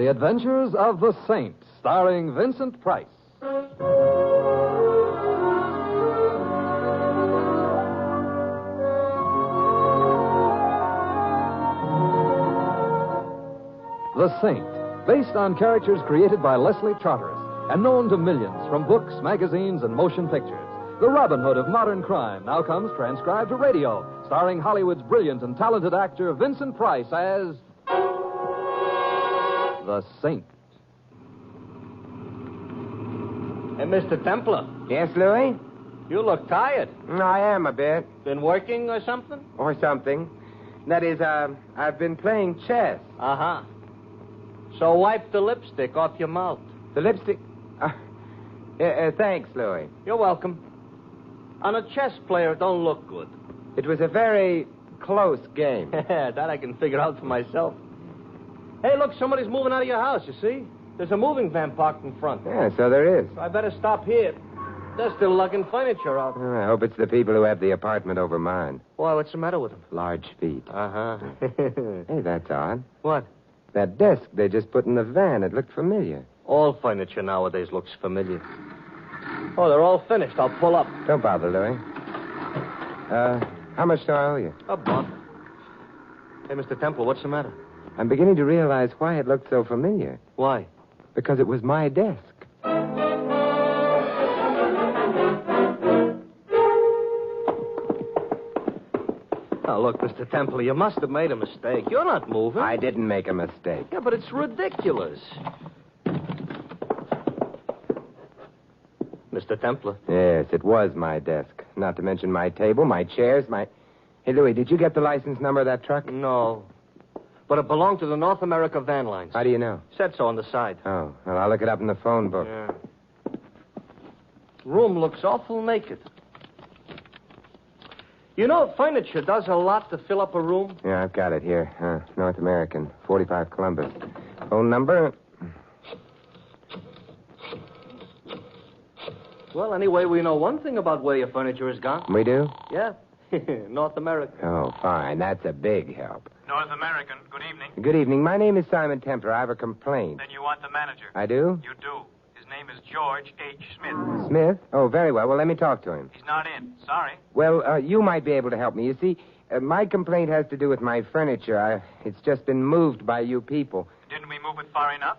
The Adventures of the Saint, starring Vincent Price. The Saint, based on characters created by Leslie Charteris and known to millions from books, magazines, and motion pictures. The Robin Hood of modern crime now comes transcribed to radio, starring Hollywood's brilliant and talented actor Vincent Price as the Saint. Hey, Mr. Templar. Yes, Louis? You look tired. I am a bit. Been working or something? Or something. That is, I've been playing chess. Uh-huh. So wipe the lipstick off your mouth. The lipstick? Thanks, Louis. You're welcome. On a chess player, it don't look good. It was a very close game. That I can figure out for myself. Hey, look, somebody's moving out of your house, you see? There's a moving van parked in front. Yeah, so there is. I better stop here. They're still lugging furniture out. I hope it's the people who have the apartment over mine. Why, what's the matter with them? Large feet. Uh-huh. Hey, that's odd. What? That desk they just put in the van, it looked familiar. All furniture nowadays looks familiar. Oh, they're all finished. I'll pull up. Don't bother, Louis. How much do I owe you? A buck. Hey, Mr. Temple, what's the matter? I'm beginning to realize why it looked so familiar. Why? Because it was my desk. Now, look, Mr. Temple, you must have made a mistake. You're not moving. I didn't make a mistake. Yeah, but it's ridiculous. Mr. Templar. Yes, it was my desk. Not to mention my table, my chairs, my... Hey, Louis, did you get the license number of that truck? No. But it belonged to the North America Van Lines. How do you know? Said so on the side. Oh, well, I'll look it up in the phone book. Yeah. Room looks awful naked. You know, furniture does a lot to fill up a room. Yeah, I've got it here. North American, 45 Columbus. Phone number? Well, anyway, we know one thing about where your furniture has gone. We do? Yeah. North America. Oh, fine. That's a big help. North American, good evening. Good evening. My name is Simon Templar. I have a complaint. Then you want the manager. I do? You do. His name is George H. Smith. Smith? Oh, very well. Well, let me talk to him. He's not in. Sorry. Well, you might be able to help me. You see, my complaint has to do with my furniture. It's just been moved by you people. Didn't we move it far enough?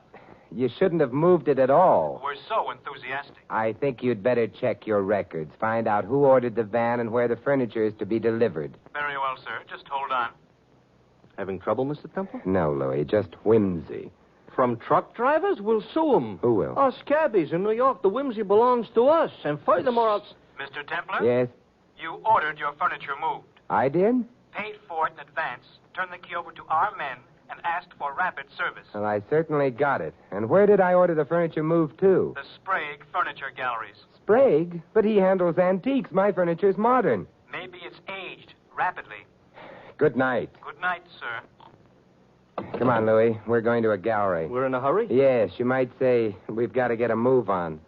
You shouldn't have moved it at all. We're so enthusiastic. I think you'd better check your records. Find out who ordered the van and where the furniture is to be delivered. Very well, sir. Just hold on. Having trouble, Mr. Temple? No, Louis, just whimsy. From truck drivers? We'll sue them. Who will? Us cabbies in New York. The whimsy belongs to us. And furthermore, Mr. Templar? Yes, You ordered your furniture moved. I did? Paid for it in advance, turned the key over to our men, and asked for rapid service. Well, I certainly got it. And where did I order the furniture moved to? The Sprague Furniture Galleries. Sprague? But he handles antiques. My furniture's modern. Maybe it's aged rapidly. Good night. Good night, sir. Come on, Louis. We're going to a gallery. we're in a hurry? Yes, you might say we've got to get a move on.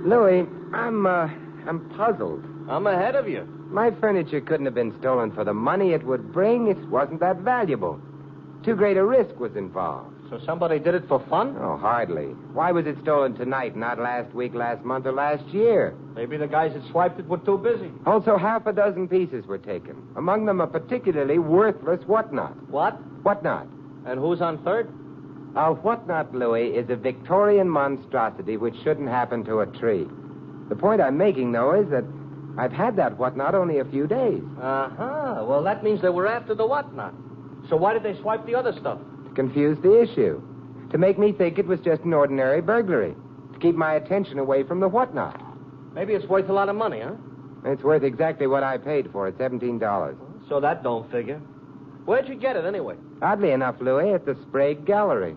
Louis, I'm puzzled. I'm ahead of you. My furniture couldn't have been stolen for the money it would bring. It wasn't that valuable. Too great a risk was involved. So somebody did it for fun? Oh, hardly. Why was it stolen tonight, not last week, last month, or last year? Maybe the guys that swiped it were too busy. Also, half a dozen pieces were taken. Among them, a particularly worthless WhatNot. What? WhatNot? And who's on third? A WhatNot, Louis, is a Victorian monstrosity which shouldn't happen to a tree. The point I'm making, though, is that I've had that WhatNot only a few days. Uh-huh. Well, that means they were after the WhatNot. So why did they swipe the other stuff? To confuse the issue. To make me think it was just an ordinary burglary. To keep my attention away from the WhatNot. Maybe it's worth a lot of money, huh? It's worth exactly what I paid for it, $17. So that don't figure. Where'd you get it, anyway? Oddly enough, Louis, at the Sprague Gallery.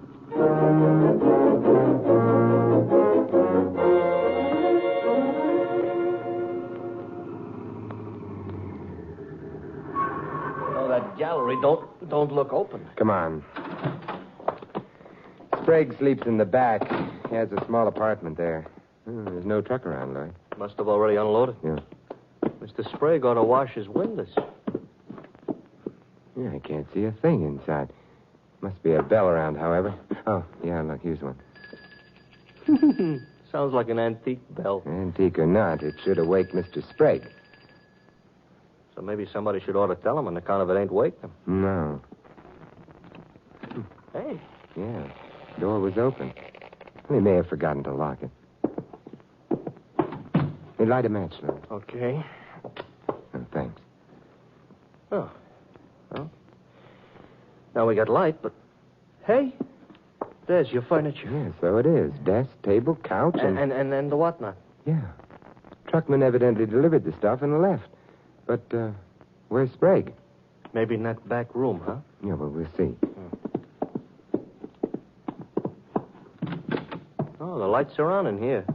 Oh, that gallery don't look open. Come on. Sprague sleeps in the back. He has a small apartment there. There's no truck around, Louis. Must have already unloaded. Yeah. Mr. Sprague ought to wash his windows. Yeah, I can't see a thing inside. Must be a bell around, however. Oh, yeah, look, here's one. Sounds like an antique bell. Antique or not, it should awake Mr. Sprague. So maybe somebody should ought to tell him on account of it ain't wake him. No. Hey. Yeah, door was open. He may have forgotten to lock it. Hey, light a match, Lou. Okay. Oh, thanks. Oh. Well. Now we got light, but... Hey, there's your furniture. Yeah, so it is. Desk, table, couch, and... And the whatnot. Yeah. Truckman evidently delivered the stuff and left. But, where's Sprague? Maybe in that back room, huh? Yeah, well, we'll see. Oh, the lights are on in here.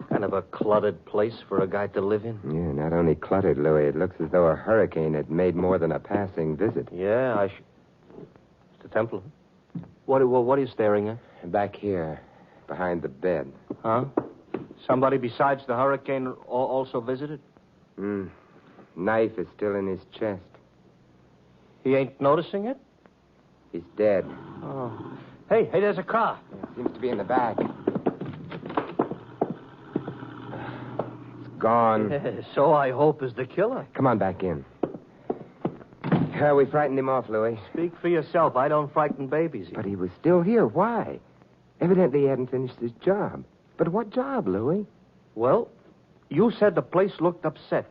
Kind of a cluttered place for a guy to live in. Yeah, not only cluttered, Louis. It looks as though a hurricane had made more than a passing visit. Yeah, Mr. Templar, what are you staring at? Back here, behind the bed. Huh? Somebody besides the hurricane also visited? Knife is still in his chest. He ain't noticing it? He's dead. Oh. Hey, there's a car. Yeah, seems to be in the back. It's gone. Yeah, so I hope is the killer. Come on back in. We frightened him off, Louis. Speak for yourself. I don't frighten babies. But he was still here. Why? Evidently he hadn't finished his job. But what job, Louis? Well, you said the place looked upset.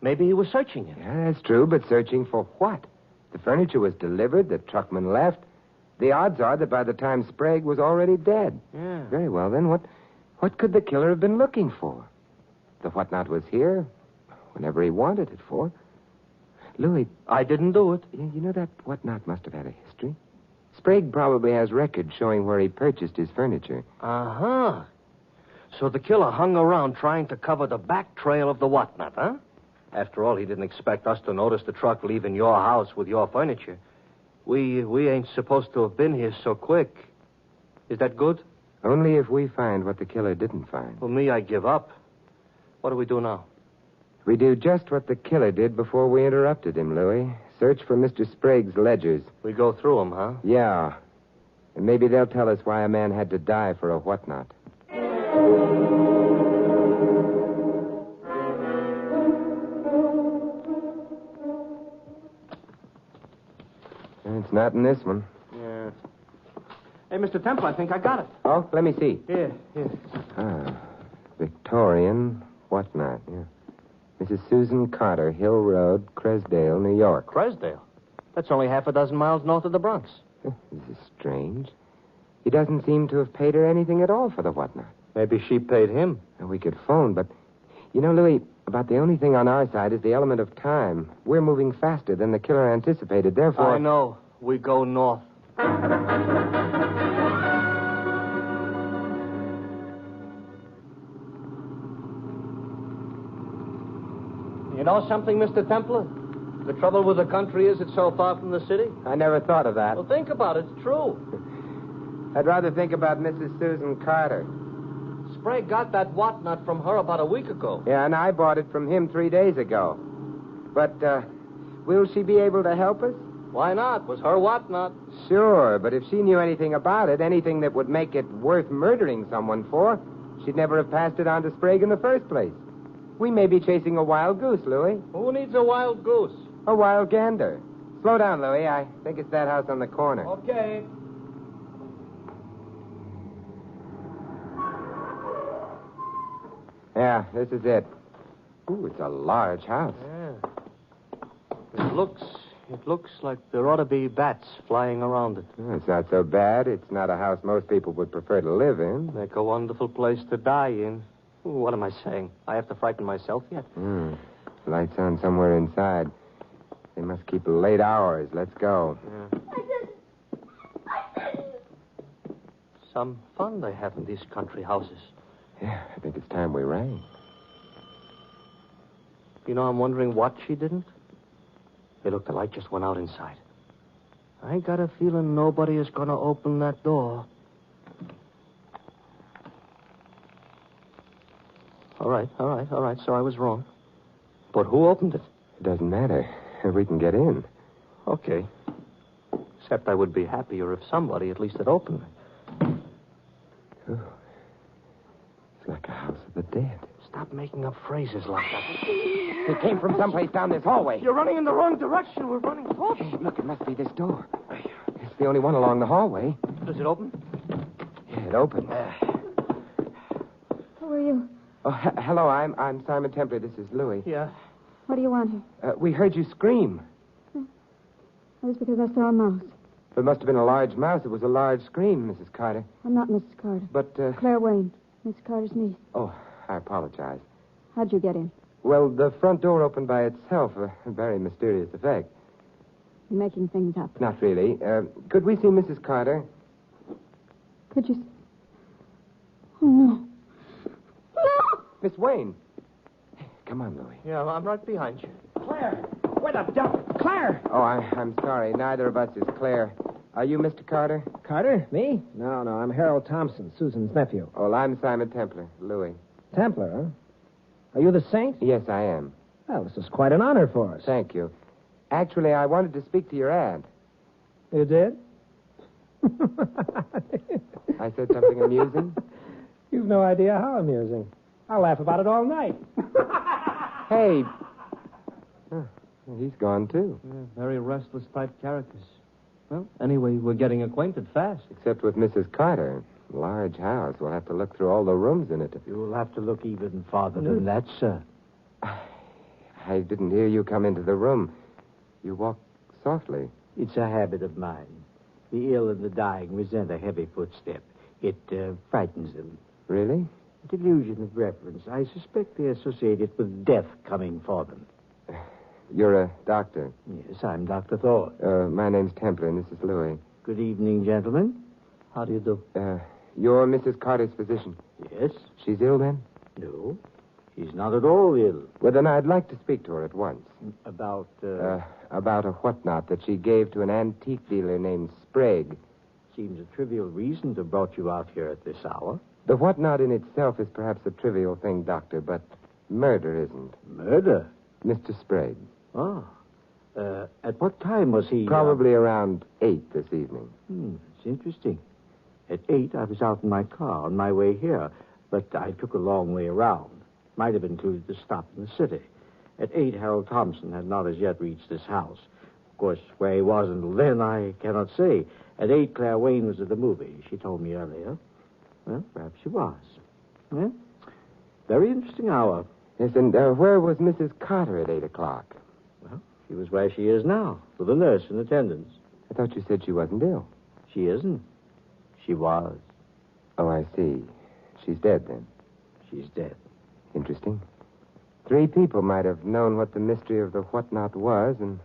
Maybe he was searching it. Yeah, that's true, but searching for what? The furniture was delivered, the truckman left. The odds are that by the time Sprague was already dead. Yeah. Very well, then, what could the killer have been looking for? The WhatNot was here whenever he wanted it for. Louis... I didn't do it. You know that WhatNot must have had a history. Sprague probably has records showing where he purchased his furniture. Uh-huh. So the killer hung around trying to cover the back trail of the WhatNot, huh? After all, he didn't expect us to notice the truck leaving your house with your furniture. We ain't supposed to have been here so quick. Is that good? Only if we find what the killer didn't find. Well, me, I give up. What do we do now? We do just what the killer did before we interrupted him, Louis. Search for Mr. Sprague's ledgers. We go through them, huh? Yeah. And maybe they'll tell us why a man had to die for a WhatNot. It's not in this one. Yeah. Hey, Mr. Temple, I think I got it. Oh, let me see. Here. Victorian WhatNot, yeah. Mrs. Susan Carter, Hill Road, Cresdale, New York. Cresdale? That's only half a dozen miles north of the Bronx. This is strange. He doesn't seem to have paid her anything at all for the WhatNot. Maybe she paid him. And we could phone, but... You know, Louis, about the only thing on our side is the element of time. We're moving faster than the killer anticipated, therefore... I know. We go north. You know something, Mr. Templar? The trouble with the country is it's so far from the city. I never thought of that. Well, think about it. It's true. I'd rather think about Mrs. Susan Carter. Sprague got that WhatNot from her about a week ago. Yeah, and I bought it from him 3 days ago. But, will she be able to help us? Why not? It was her WhatNot. Sure, but if she knew anything about it, anything that would make it worth murdering someone for, she'd never have passed it on to Sprague in the first place. We may be chasing a wild goose, Louis. Who needs a wild goose? A wild gander. Slow down, Louis. I think it's that house on the corner. Okay. Yeah, this is it. Ooh, it's a large house. Yeah. It looks like there ought to be bats flying around it. It's not so bad. It's not a house most people would prefer to live in. Make a wonderful place to die in. Ooh, what am I saying? I have to frighten myself yet? Lights on somewhere inside. They must keep late hours. Let's go. Yeah. Some fun they have in these country houses. Yeah, I think it's time we rang. You know, I'm wondering what she didn't. Hey, look, the light just went out inside. I got a feeling nobody is going to open that door. All right. So I was wrong. But who opened it? It doesn't matter. We can get in. Okay. Except I would be happier if somebody at least had opened it. Oh. It's like a house of the dead. Stop making up phrases like that. It came from someplace down this hallway. You're running in the wrong direction. We're running forward. Hey, look, it must be this door. It's the only one along the hallway. Does it open? Yeah, it opened. Who are you? Oh, hello, I'm Simon Templer. This is Louis. Yeah. What do you want here? We heard you scream. That was because I saw a mouse. It must have been a large mouse. It was a large scream, Mrs. Carter. I'm not Mrs. Carter. But, Claire Wayne, Miss Carter's niece. Oh, I apologize. How'd you get in? Well, the front door opened by itself. A very mysterious effect. You're making things up. Not really. Could we see Mrs. Carter? Could you... Oh, no. No! Miss Wayne. Come on, Louis. Yeah, I'm right behind you. Claire! Where the devil? Claire! Oh, I'm sorry. Neither of us is Claire. Are you Mr. Carter? Carter? Me? No, I'm Harold Thompson, Susan's nephew. Oh, well, I'm Simon Templer. Louis. Templar, huh? Are you the saint? Yes, I am. Well, this is quite an honor for us. Thank you. Actually, I wanted to speak to your aunt. You did? I said something amusing? You've no idea how amusing. I'll laugh about it all night. Hey. Oh, he's gone, too. Yeah, very restless type characters. Well, anyway, we're getting acquainted fast. Except with Mrs. Carter. Large house. We'll have to look through all the rooms in it. You'll have to look even farther than that, sir. I didn't hear you come into the room. You walk softly. It's a habit of mine. The ill and the dying resent a heavy footstep. It frightens them. Really? A delusion of reverence. I suspect they associate it with death coming for them. You're a doctor. Yes, I'm Dr. Thorne. My name's Templer, and this is Louis. Good evening, gentlemen. How do you do? You're Mrs. Carter's physician. Yes? She's ill, then? No. She's not at all ill. Well, then I'd like to speak to her at once. About, About a WhatNot that she gave to an antique dealer named Sprague. Seems a trivial reason to have brought you out here at this hour. The WhatNot in itself is perhaps a trivial thing, Doctor, but murder isn't. Murder? Mr. Sprague. Ah. At what time was he... Probably around 8 this evening. It's interesting. At 8, I was out in my car on my way here, but I took a long way around. Might have included a stop in the city. At 8, Harold Thompson had not as yet reached this house. Of course, where he was until then, I cannot say. At 8, Claire Wayne was at the movie. She told me earlier. Well, perhaps she was. Well, very interesting hour. Yes, and where was Mrs. Carter at 8 o'clock? Well, she was where she is now, with a nurse in attendance. I thought you said she wasn't ill. She isn't. She was. Oh, I see. She's dead, then. She's dead. Interesting. 3 people might have known what the mystery of the WhatNot was, and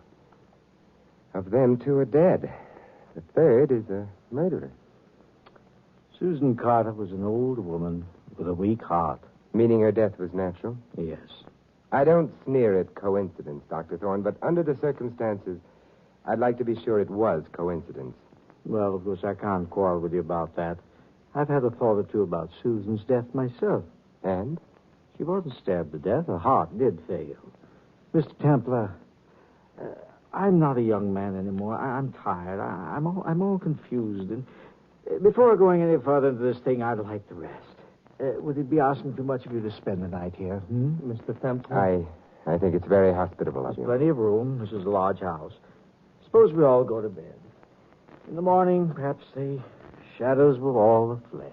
of them 2 are dead. The 3rd is a murderer. Susan Carter was an old woman with a weak heart. Meaning her death was natural? Yes. I don't sneer at coincidence, Dr. Thorne, but under the circumstances, I'd like to be sure it was coincidence. Well, of course, I can't quarrel with you about that. I've had a thought or two about Susan's death myself. And? She wasn't stabbed to death. Her heart did fail. Mr. Templer, I'm not a young man anymore. I'm tired. I'm all confused. And before going any further into this thing, I'd like to rest. Would it be asking too much of you to spend the night here, Mr. Templer? I think it's very hospitable of There's you. plenty of room. This is a large house. Suppose we all go to bed. In the morning, perhaps the shadows will all have fled.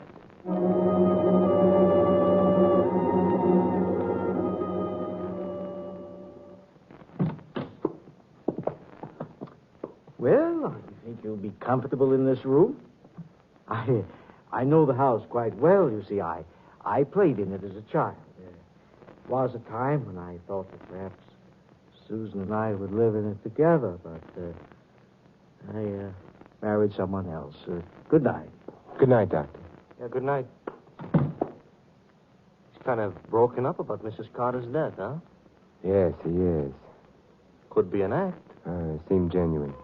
Well, I think you'll be comfortable in this room. I know the house quite well, you see. I played in it as a child. There was a time when I thought that perhaps Susan and I would live in it together, but I married someone else. Good night. Good night, Doctor. Yeah, good night. He's kind of broken up about Mrs. Carter's death, huh? Yes, he is. Could be an act. Seemed genuine.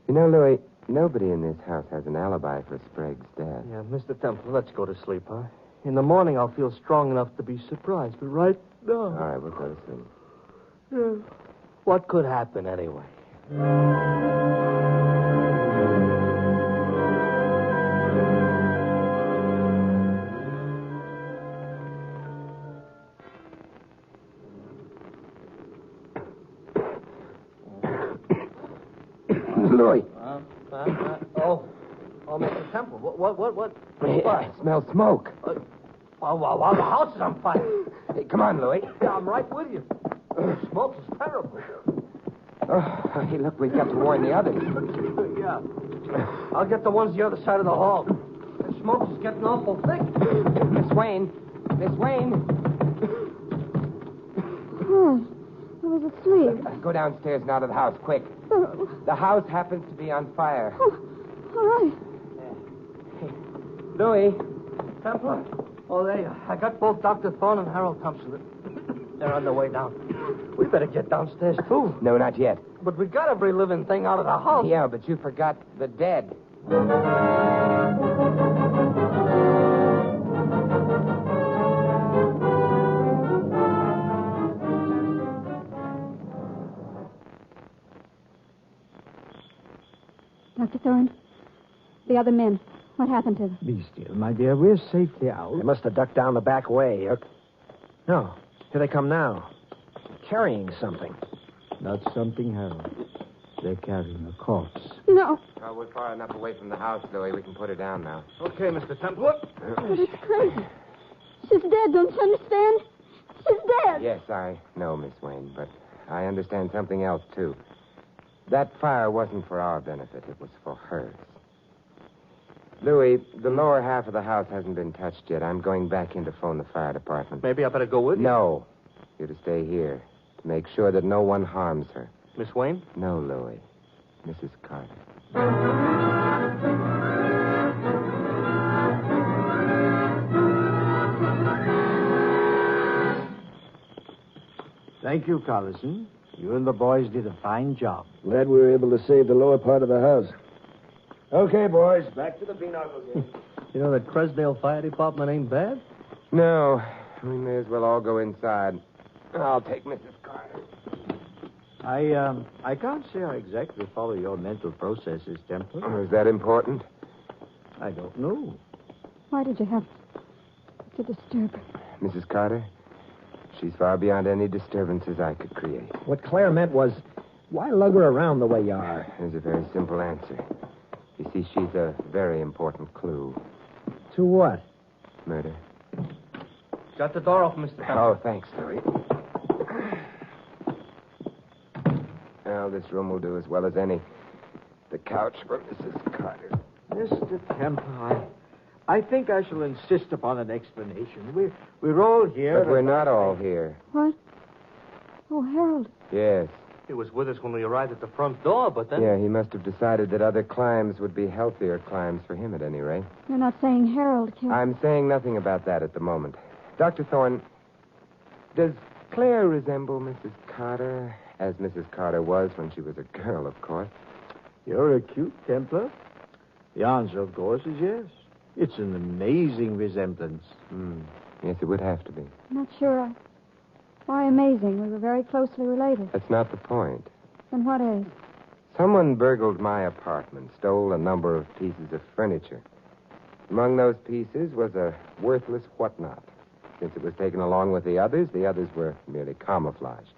You know, Louis, nobody in this house has an alibi for Sprague's death. Yeah, Mr. Temple, let's go to sleep, huh? In the morning, I'll feel strong enough to be surprised, but right now... All right, we'll go to sleep. What could happen anyway? Louis. Oh, Mr. Temple, what? I smell smoke. Well, the house is on fire. Hey, come on, Louis. Yeah, I'm right with you. The smoke is terrible. Oh, hey, look, we've got to warn the others. Yeah. I'll get the ones the other side of the hall. The smoke is getting awful thick. Miss Wayne. Miss Wayne. Oh, I was asleep. Go downstairs and out of the house, quick. The house happens to be on fire. Oh, all right. Louis. Templar? Oh, I got both Dr. Thorne and Harold Thompson. They're on their way down. We better get downstairs, too. No, not yet. But we got every living thing out of the house. Yeah, but you forgot the dead. Dr. Thorne, the other men, what happened to them? Be still, my dear. We're safely out. They must have ducked down the back way. No, here they come now. Carrying something. Not something, Harold. They're carrying a corpse. No, Well, we're far enough away from the house, Louis. We can put her down now. Okay, Mr. Templar. but it's crazy. She's dead, don't you understand? She's dead. Yes, I know, Miss Wayne, but I understand something else, too. That fire wasn't for our benefit. It was for hers. Louis, the lower half of the house hasn't been touched yet. I'm going back in to phone the fire department. Maybe I better go with you. No. You're to stay here to make sure that no one harms her. Miss Wayne? No, Louis. Mrs. Carter. Thank you, Collison. You and the boys did a fine job. Glad we were able to save the lower part of the house. Okay, boys, back to the pinochle game. You know that Cresdale Fire Department ain't bad? No. We may as well all go inside. I'll take Mrs. Carter. I can't say I exactly follow your mental processes, Templar. Is that important? I don't know. Why did you have to disturb her? Mrs. Carter? She's far beyond any disturbances I could create. What Claire meant was, why lug her around the way you are? There's a very simple answer. You see, she's a very important clue. To what? Murder. Shut the door off, Mr. Temple. Oh, thanks, Louis. Well, this room will do as well as any. The couch for Mrs. Carter. Mr. Templar, I think I shall insist upon an explanation. We're all here. But we're not all here. What? Oh, Harold. Yes. He was with us when we arrived at the front door, but then... Yeah, he must have decided that other climbs would be healthier climbs for him at any rate. You're not saying Harold killed... I'm saying nothing about that at the moment. Dr. Thorne, does Claire resemble Mrs. Carter as Mrs. Carter was when she was a girl, of course? You're a cute Templar. The answer, of course, is yes. It's an amazing resemblance. Yes, it would have to be. I'm not sure. Why amazing? We were very closely related. That's not the point. Then what is? Someone burgled my apartment, stole a number of pieces of furniture. Among those pieces was a worthless WhatNot. Since it was taken along with the others were merely camouflaged.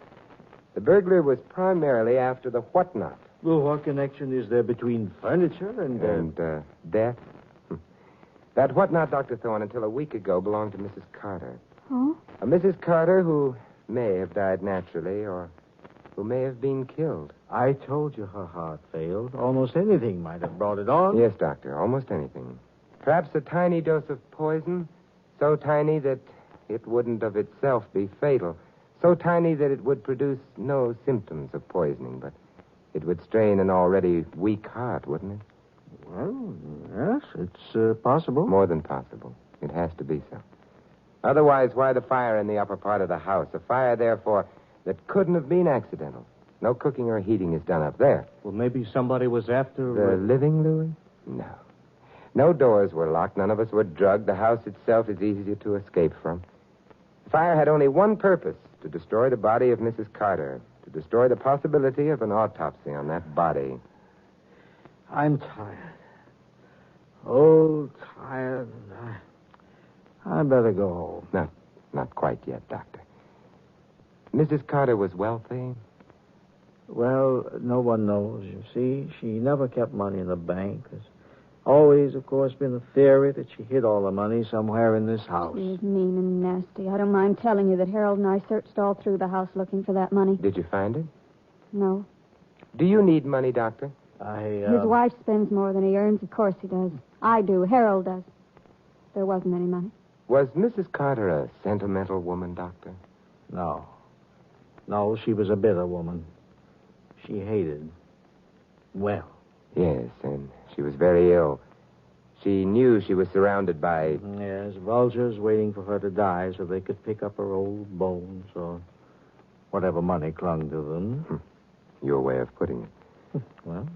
The burglar was primarily after the WhatNot. Well, what connection is there between furniture and... Death? That WhatNot, Dr. Thorne, until a week ago belonged to Mrs. Carter. Oh? A Mrs. Carter who may have died naturally or who may have been killed. I told you her heart failed. Almost anything might have brought it on. Yes, Doctor, almost anything. Perhaps a tiny dose of poison, so tiny that it wouldn't of itself be fatal, so tiny that it would produce no symptoms of poisoning, but it would strain an already weak heart, wouldn't it? Well, yes, it's possible. More than possible. It has to be so. Otherwise, why the fire in the upper part of the house? A fire, therefore, that couldn't have been accidental. No cooking or heating is done up there. Well, maybe somebody was after... The living, Louis? No. No doors were locked. None of us were drugged. The house itself is easier to escape from. The fire had only one purpose, to destroy the body of Mrs. Carter, to destroy the possibility of an autopsy on that body. I'm tired. Oh, tired. I better go home. Not quite yet, Doctor. Mrs. Carter was wealthy? Well, no one knows, you see. She never kept money in the bank. There's always, of course, been a theory that she hid all the money somewhere in this house. She's mean and nasty. I don't mind telling you that Harold and I searched all through the house looking for that money. Did you find it? No. Do you need money, Doctor? His wife spends more than he earns. Of course he does. I do. Harold does. There wasn't any money. Was Mrs. Carter a sentimental woman, Doctor? No. No, she was a bitter woman. She hated. Well. Yes, and she was very ill. She knew she was surrounded by... Yes, vultures waiting for her to die so they could pick up her old bones or whatever money clung to them. Your way of putting it. Well,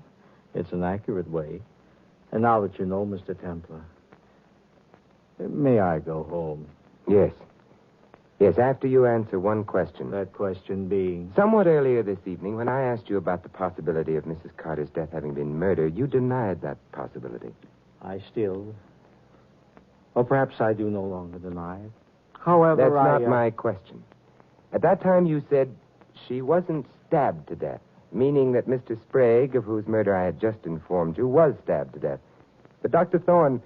it's an accurate way. And now that you know, Mr. Templar, may I go home? Yes. Yes, after you answer one question. That question being? Somewhat earlier this evening, when I asked you about the possibility of Mrs. Carter's death having been murder, you denied that possibility. I still... Or perhaps I do no longer deny it. However, That's not my question. At that time, you said she wasn't stabbed to death, meaning that Mr. Sprague, of whose murder I had just informed you, was stabbed to death. But, Dr. Thorne,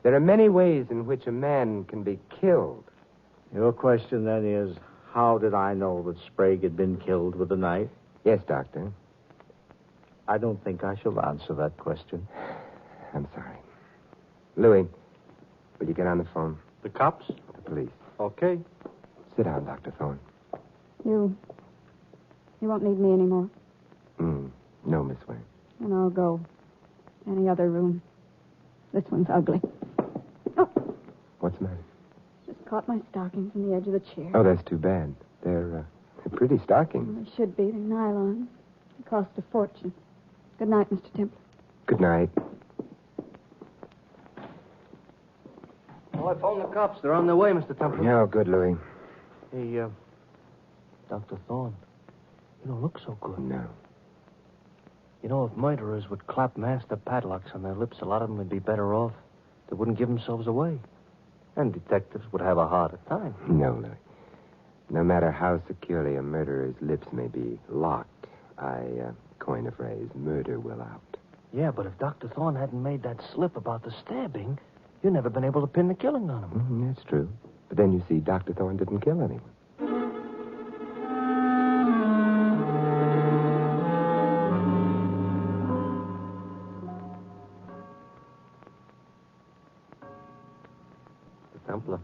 there are many ways in which a man can be killed. Your question, then, is, how did I know that Sprague had been killed with a knife? Yes, Doctor. I don't think I shall answer that question. I'm sorry. Louis, will you get on the phone? The cops? The police. Okay. Sit down, Dr. Thorne. You won't need me anymore. No, Miss Wayne. And I'll go. Any other room. This one's ugly. Oh, What's the matter? just caught my stockings on the edge of the chair. Oh, that's too bad. They're pretty stockings. Well, they should be. They're nylon. They cost a fortune. Good night, Mr. Templar. Good night. Well, I phoned the cops. They're on their way, Mr. Templar. No, good, Louis. Hey, Dr. Thorne, you don't look so good. No. You know, if murderers would clap master padlocks on their lips, a lot of them would be better off. They wouldn't give themselves away. And detectives would have a harder time. No, Louis. No matter how securely a murderer's lips may be locked, I coin a phrase, murder will out. Yeah, but if Dr. Thorne hadn't made that slip about the stabbing, you'd never been able to pin the killing on him. That's true. But then you see, Dr. Thorne didn't kill anyone. Templar,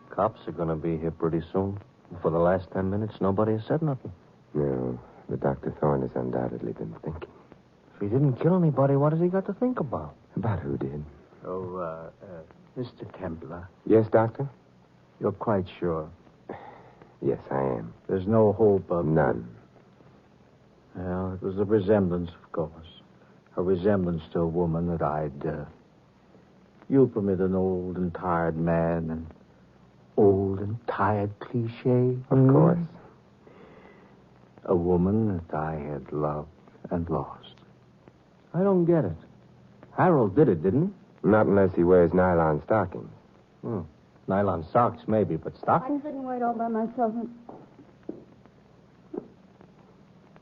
cops are going to be here pretty soon. For the last 10 minutes, nobody has said nothing. No, but Dr. Thorne has undoubtedly been thinking. If he didn't kill anybody, what has he got to think about? About who did? Oh, Mr. Templar, Yes, Doctor? you're quite sure? Yes, I am. There's no hope of... None. Well, it was a resemblance, of course. A resemblance to a woman that I'd... You'll permit an old and tired man an old and tired cliche? Of course. A woman that I had loved and lost. I don't get it. Harold did it, didn't Not unless he wears nylon stockings. he? Nylon socks, maybe, but I stockings? couldn't wait all by myself.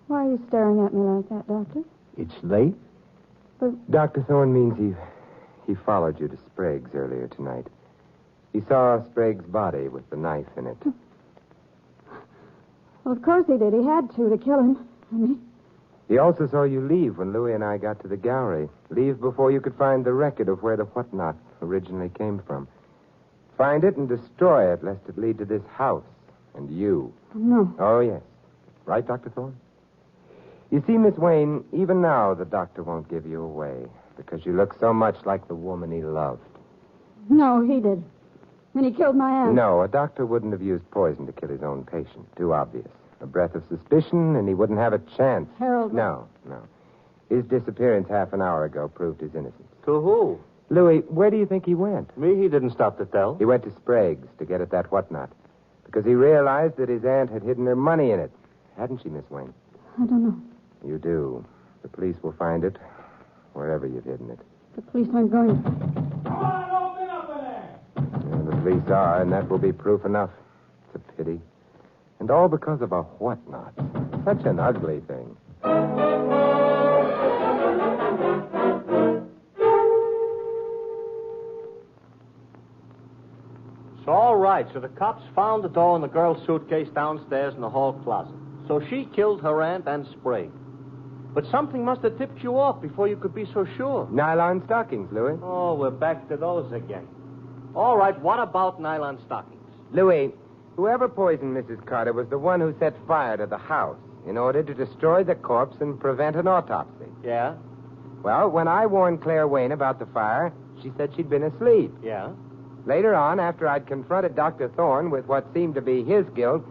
Why are you staring at me like that, Doctor? It's late? Dr. Thorne means he followed you to Sprague's earlier tonight. He saw Sprague's body with the knife in it. Well, of course he did. He had to kill him. I mean, He also saw you leave when Louis and I got to the gallery. Leave before you could find the record of where the WhatNot originally came from. Find it and destroy it, lest it lead to this house and you. no. Oh, yes. Right, Dr. Thorne? You see, Miss Wayne, even now the doctor won't give you away because you look so much like the woman he loved. No, he did. When he killed my aunt. No, a doctor wouldn't have used poison to kill his own patient. Too obvious. A breath of suspicion, and he wouldn't have a chance. Harold. No. His disappearance half an hour ago proved his innocence. To who? Louis, where do you think he went? Me, he didn't stop to tell. He went to Sprague's to get at that WhatNot. Because he realized that his aunt had hidden her money in it. Hadn't she, Miss Wayne? I don't know. You do. The police will find it wherever you've hidden it. The police aren't going to. Come on, open up in there! Yeah, the police are, and that will be proof enough. It's a pity. And all because of a WhatNot. Such an ugly thing. It's all right. So the cops found the doll in the girl's suitcase downstairs in the hall closet. So she killed her aunt and Sprague. But something must have tipped you off before you could be so sure. Nylon stockings, Louis. Oh, we're back to those again. All right, what about nylon stockings? Louis, whoever poisoned Mrs. Carter was the one who set fire to the house in order to destroy the corpse and prevent an autopsy. Yeah? Well, when I warned Claire Wayne about the fire, she said she'd been asleep. Yeah? Later on, after I'd confronted Dr. Thorne with what seemed to be his guilt,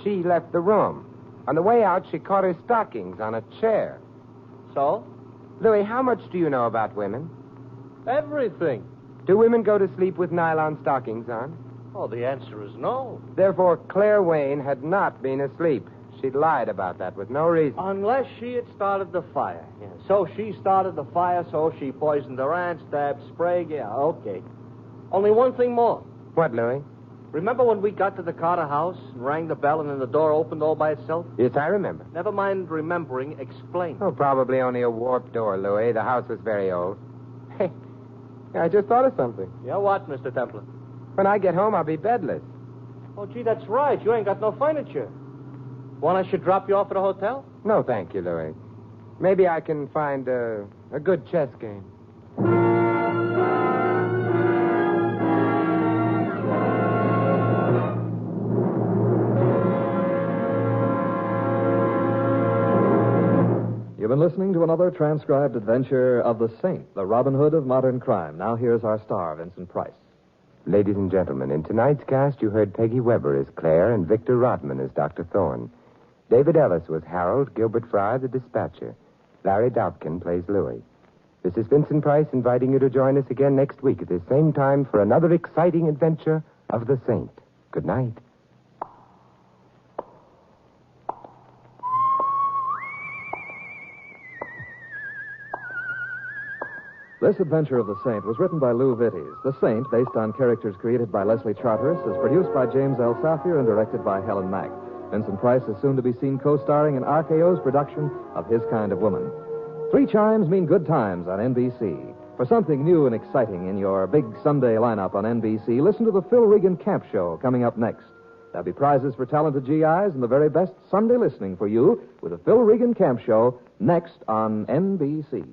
she left the room. On the way out, she caught her stockings on a chair. So? Louis, how much do you know about women? Everything. Do women go to sleep with nylon stockings on? Oh, the answer is no. Therefore, Claire Wayne had not been asleep. She'd lied about that with no reason. Unless she had started the fire. Yeah. So she started the fire, so she poisoned her aunt, stabbed Sprague. Yeah, okay. Only one thing more. What, Louis? Remember when we got to the Carter house and rang the bell and then the door opened all by itself? Yes, I remember. Never mind remembering, explain. Oh, probably only a warped door, Louis. The house was very old. Hey, I just thought of something. Yeah, what, Mr. Templar? When I get home, I'll be bedless. Oh, gee, that's right. You ain't got no furniture. Want I should drop you off at a hotel? No, thank you, Louis. Maybe I can find a good chess game. You've been listening to another transcribed adventure of the Saint, the Robin Hood of modern crime. Now here's our star, Vincent Price. Ladies and gentlemen, in tonight's cast, you heard Peggy Weber as Claire and Victor Rodman as Dr. Thorne. David Ellis was Harold, Gilbert Fry, the dispatcher. Larry Dobkin plays Louis. This is Vincent Price inviting you to join us again next week at the same time for another exciting adventure of the Saint. Good night. This adventure of the Saint was written by Lou Vitties. The Saint, based on characters created by Leslie Charteris, is produced by James L. Safier and directed by Helen Mack. Vincent Price is soon to be seen co-starring in RKO's production of His Kind of Woman. 3 chimes mean good times on NBC. For something new and exciting in your big Sunday lineup on NBC, listen to the Phil Regan Camp Show coming up next. There'll be prizes for talented GIs and the very best Sunday listening for you with the Phil Regan Camp Show next on NBC.